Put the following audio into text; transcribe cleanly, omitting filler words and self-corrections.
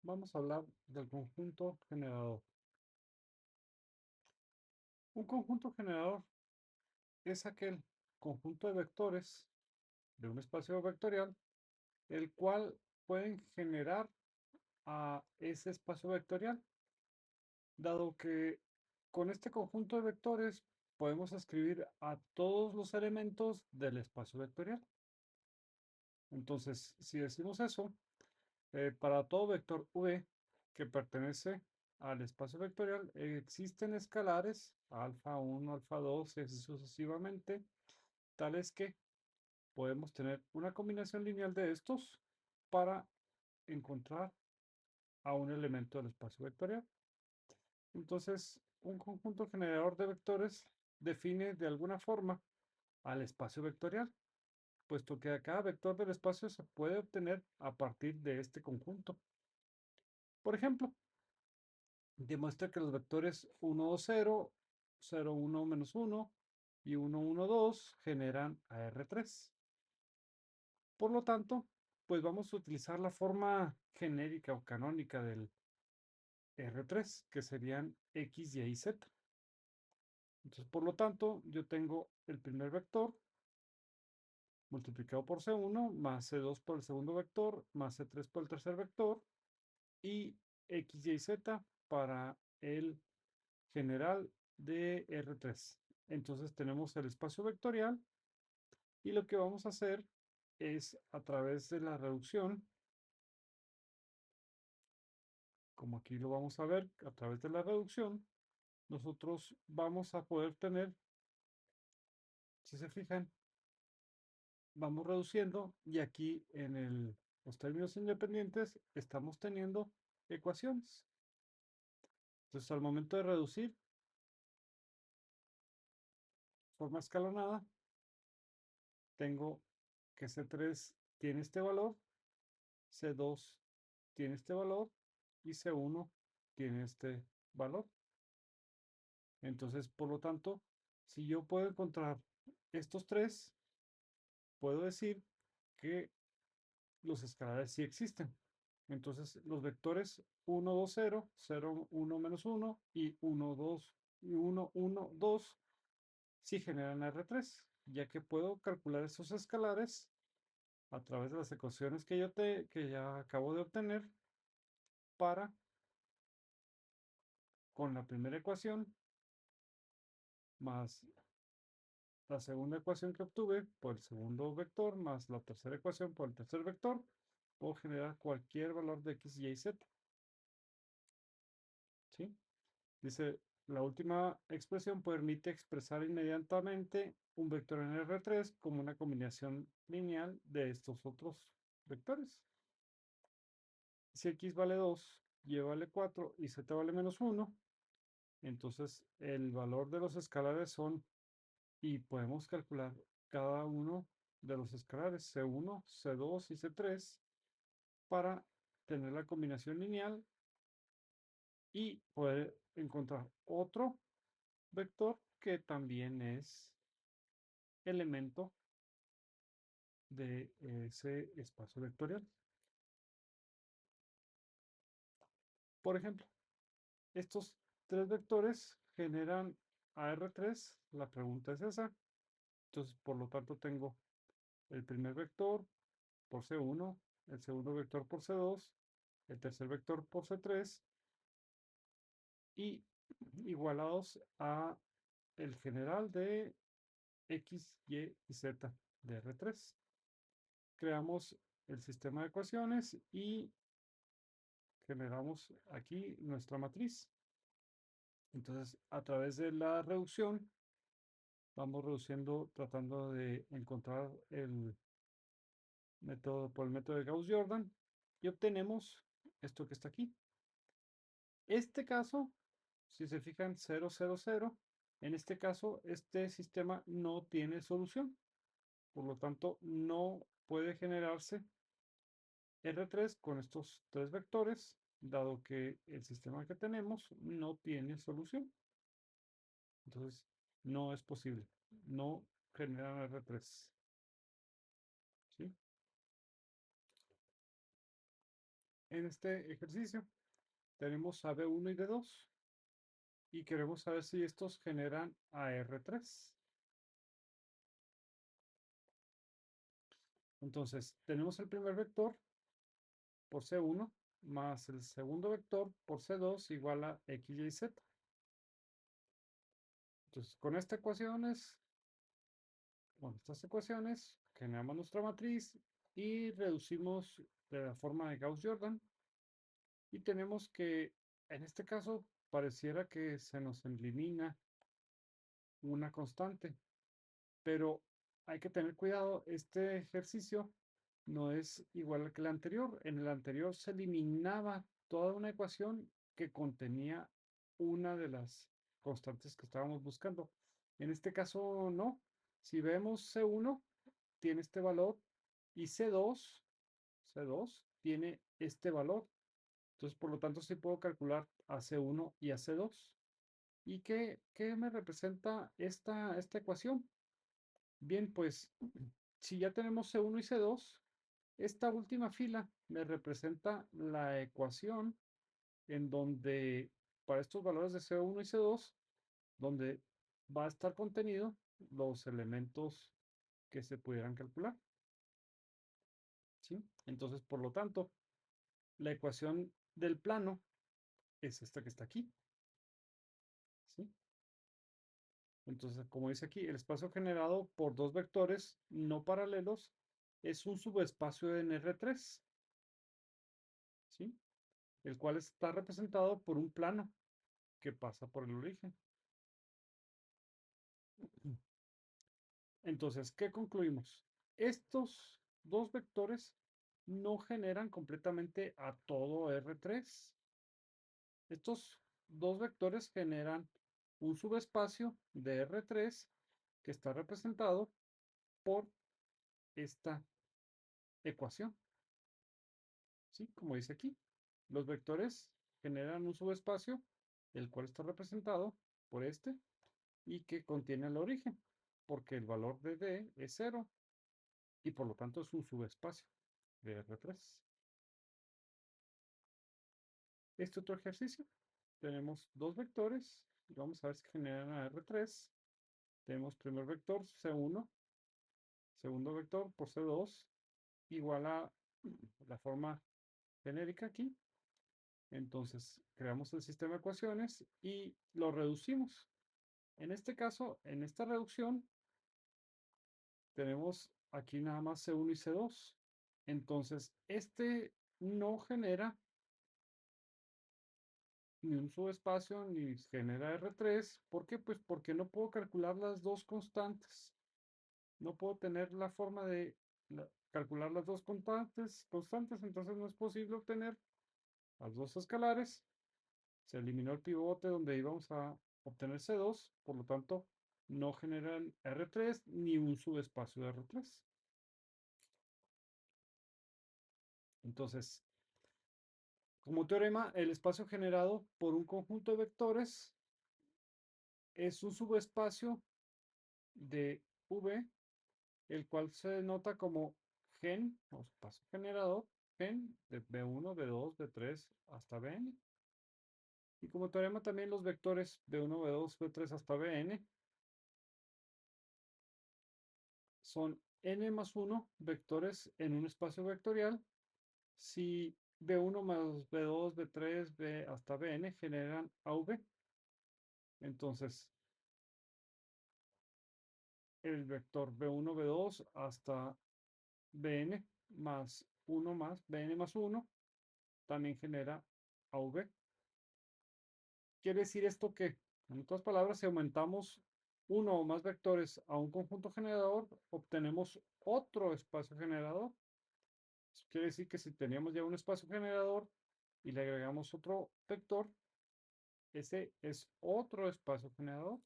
vamos a hablar del conjunto generador. Un conjunto generador es aquel conjunto de vectores de un espacio vectorial, el cual pueden generar a ese espacio vectorial, dado que con este conjunto de vectores podemos escribir a todos los elementos del espacio vectorial. Entonces, si decimos eso, para todo vector v que pertenece al espacio vectorial, existen escalares alfa 1, alfa 2 y así sucesivamente, tales que podemos tener una combinación lineal de estos para encontrar a un elemento del espacio vectorial. Entonces, un conjunto generador de vectores define de alguna forma al espacio vectorial, puesto que a cada vector del espacio se puede obtener a partir de este conjunto. Por ejemplo, demuestra que los vectores 1, 2, 0, 0, 1, menos 1 y 1, 1, 2 generan a R3. Por lo tanto, pues vamos a utilizar la forma genérica o canónica del R3, que serían X, Y, Z. Entonces, por lo tanto, yo tengo el primer vector multiplicado por C1 más C2 por el segundo vector más C3 por el tercer vector y X, Y, Z para el general de R3. Entonces tenemos el espacio vectorial y lo que vamos a hacer es a través de la reducción, como aquí lo vamos a ver, a través de la reducción, nosotros vamos a poder tener, si se fijan, vamos reduciendo y aquí en los términos independientes estamos teniendo ecuaciones. Entonces al momento de reducir forma escalonada, tengo que C3 tiene este valor, C2 tiene este valor y C1 tiene este valor. Entonces, por lo tanto, si yo puedo encontrar estos tres, puedo decir que los escalares sí existen. Entonces, los vectores 1, 2, 0, 0, 1, menos 1 y 1, 2 y 1, 1, 2 sí generan R3, ya que puedo calcular esos escalares a través de las ecuaciones que ya acabo de obtener para, con la primera ecuación, más la segunda ecuación que obtuve por el segundo vector, más la tercera ecuación por el tercer vector, puedo generar cualquier valor de x, y, z. ¿Sí? Dice, la última expresión permite expresar inmediatamente un vector en R3 como una combinación lineal de estos otros vectores. Si x vale 2, y vale 4 y z vale menos 1, entonces el valor de los escalares son, y podemos calcular cada uno de los escalares C1, C2 y C3 para tener la combinación lineal y poder encontrar otro vector que también es elemento de ese espacio vectorial. Por ejemplo, estos tres vectores generan a R3. La pregunta es esa. Entonces, por lo tanto, tengo el primer vector por C1, el segundo vector por C2, el tercer vector por C3 y igualados a el general de X, Y y Z de R3. Creamos el sistema de ecuaciones y generamos aquí nuestra matriz. Entonces, a través de la reducción, vamos reduciendo, tratando de encontrar el método por el método de Gauss-Jordan y obtenemos esto que está aquí. Este caso, si se fijan, 0, 0, 0, en este caso, este sistema no tiene solución. Por lo tanto, no puede generarse R3 con estos tres vectores, dado que el sistema que tenemos no tiene solución. Entonces, no es posible. No generan R3. ¿Sí? en este ejercicio. Tenemos a B1 y B2 y queremos saber si estos generan a R3. Entonces, tenemos el primer vector por C1 más el segundo vector por C2 igual a X, Y, Z. Entonces, con estas ecuaciones, generamos nuestra matriz y reducimos de la forma de Gauss-Jordan. Y tenemos que, en este caso, pareciera que se nos elimina una constante, pero hay que tener cuidado, este ejercicio no es igual que el anterior. En el anterior se eliminaba toda una ecuación que contenía una de las constantes que estábamos buscando. En este caso no. Si vemos C1 tiene este valor y C2 tiene este valor. Entonces, por lo tanto, sí puedo calcular a C1 y a C2. ¿Y qué me representa esta ecuación? Bien, pues si ya tenemos C1 y C2, esta última fila me representa la ecuación en donde, para estos valores de C1 y C2, donde va a estar contenido los elementos que se pudieran calcular, ¿sí? Entonces, por lo tanto, la ecuación del plano es esta que está aquí, ¿sí? Entonces, como dice aquí, el espacio generado por dos vectores no paralelos es un subespacio en R3, ¿sí? El cual está representado por un plano que pasa por el origen. Entonces, ¿qué concluimos? Estos dos vectores no generan completamente a todo R3. Estos dos vectores generan un subespacio de R3 que está representado por esta ecuación. ¿Sí? Como dice aquí, los vectores generan un subespacio, el cual está representado por este y que contiene el origen, porque el valor de D es 0 y por lo tanto es un subespacio de R3. Este otro ejercicio, tenemos dos vectores y vamos a ver si generan a R3. Tenemos primer vector C1, segundo vector por C2, igual a la forma genérica aquí. Entonces, creamos el sistema de ecuaciones y lo reducimos. En este caso, en esta reducción, tenemos aquí nada más C1 y C2. Entonces, este no genera ni un subespacio ni genera R3. ¿Por qué? Pues porque no puedo calcular las dos constantes. No puedo tener la forma de calcular las dos constantes, entonces no es posible obtener las dos escalares. Se eliminó el pivote donde íbamos a obtener C2, por lo tanto, no generan R3 ni un subespacio de R3. Entonces, como teorema, el espacio generado por un conjunto de vectores es un subespacio de V, el cual se denota como gen, o espacio generador, gen de B1, B2, B3 hasta Bn. Y como teorema también los vectores B1, B2, B3 hasta Bn son n más 1 vectores en un espacio vectorial si B1 más B2, B3, B hasta Bn generan AV. Entonces, el vector B1, B2 hasta Bn más 1 más Bn más 1 también genera AV. Quiere decir esto que, en otras palabras, si aumentamos uno o más vectores a un conjunto generador, obtenemos otro espacio generador. Eso quiere decir que si teníamos ya un espacio generador y le agregamos otro vector, ese es otro espacio generador.